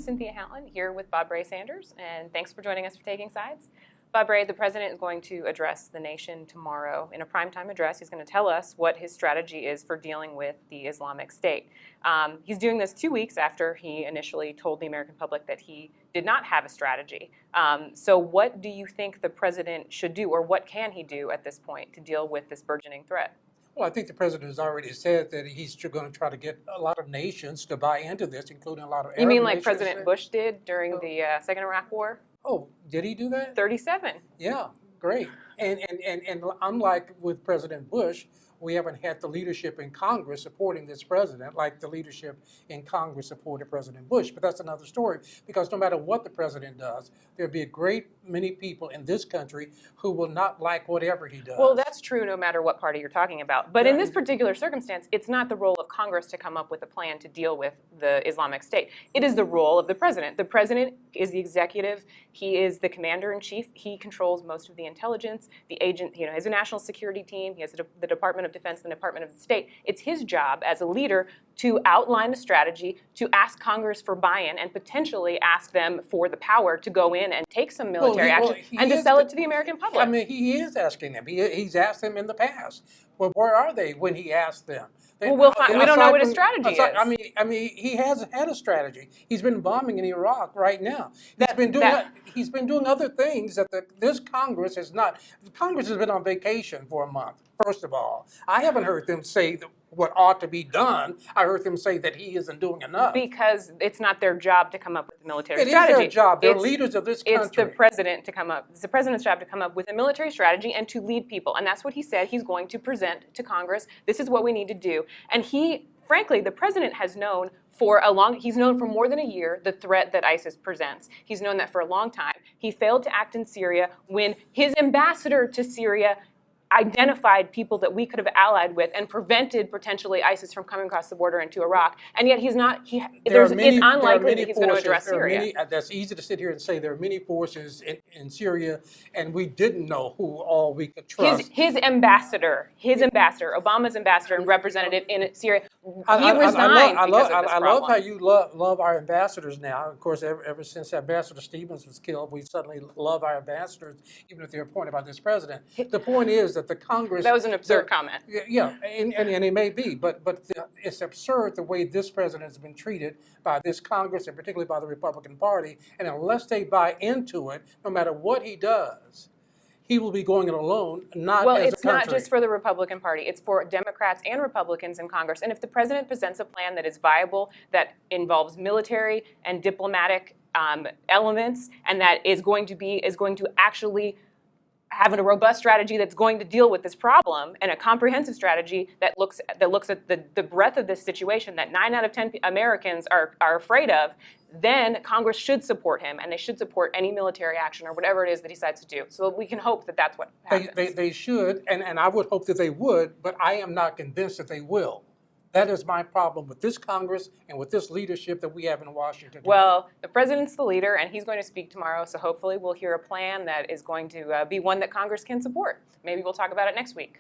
Cynthia Howland here with Bob Ray Sanders, and thanks for joining us for Taking Sides. Bob Ray, the president is going to address the nation tomorrow in a primetime address. He's going to tell us what his strategy is for dealing with the Islamic State. He's doing this 2 weeks after he initially told the American public that he did not have a strategy. So what do you think the president should do, or what can he do at this point to deal with this burgeoning threat? Well, I think the president has already said that he's going to try to get a lot of nations to buy into this, including a lot of Arab You mean like nations. President Bush did during the Second Iraq War? Oh, did he do that? 37. Yeah, great. And unlike with President Bush, we haven't had the leadership in Congress supporting this president like the leadership in Congress supported President Bush. But that's another story, because no matter what the president does, there'll be a great many people in this country who will not like whatever he does. Well, that's true no matter what party you're talking about. But in this particular circumstance, it's not the role of Congress to come up with a plan to deal with the Islamic State. It is the role of the president. The president is the executive. He is the commander-in-chief. He controls most of the intelligence. The agent, he has a national security team. He has the Department of Defense and the Department of State. It's his job as a leader to outline a strategy, to ask Congress for buy-in, and potentially ask them for the power to go in and take some military action and to sell it to the American public. I mean, he is asking them. He's asked them in the past. Well, where are they when he asked them? Well, we'll find, we don't know what his strategy is. I mean, he has had a strategy. He's been bombing in Iraq right now. He's been doing other things that this Congress has not. Congress has been on vacation for a month. First of all, I haven't heard them say what ought to be done. I heard them say that he isn't doing enough. Because it's not their job to come up with a military strategy. It is their job. They're leaders of this country. It's the president to come up. It's the president's job to come up with a military strategy and to lead people. And that's what he said he's going to present to Congress. This is what we need to do. And frankly, the president has known he's known for more than a year the threat that ISIS presents. He's known that for a long time. He failed to act in Syria when his ambassador to Syria identified people that we could have allied with and prevented potentially ISIS from coming across the border into Iraq. And yet he's not, it's unlikely that he's going to address Syria. That's easy to sit here and say there are many forces in Syria, and we didn't know who all we could trust. His ambassador, Obama's ambassador and representative in Syria, he resigned because of this problem. I love how you love our ambassadors now. Of course, ever since Ambassador Stevens was killed, we suddenly love our ambassadors, even if they're appointed by this president. The point is that the Congress... That was an absurd comment. Yeah, and it may be, but it's absurd the way this president has been treated by this Congress, and particularly by the Republican Party, and unless they buy into it, no matter what he does, he will be going it alone, not as a country. Well, it's not just for the Republican Party. It's for Democrats and Republicans in Congress. And if the president presents a plan that is viable, that involves military and diplomatic elements, and that is going to actually having a robust strategy that's going to deal with this problem, and a comprehensive strategy that looks at the breadth of this situation that 9 out of 10 Americans are afraid of, then Congress should support him, and they should support any military action or whatever it is that he decides to do. So we can hope that that's what happens. They should, and I would hope that they would, but I am not convinced that they will. That is my problem with this Congress and with this leadership that we have in Washington today. Well, the president's the leader, and he's going to speak tomorrow, so hopefully we'll hear a plan that is going to be one that Congress can support. Maybe we'll talk about it next week.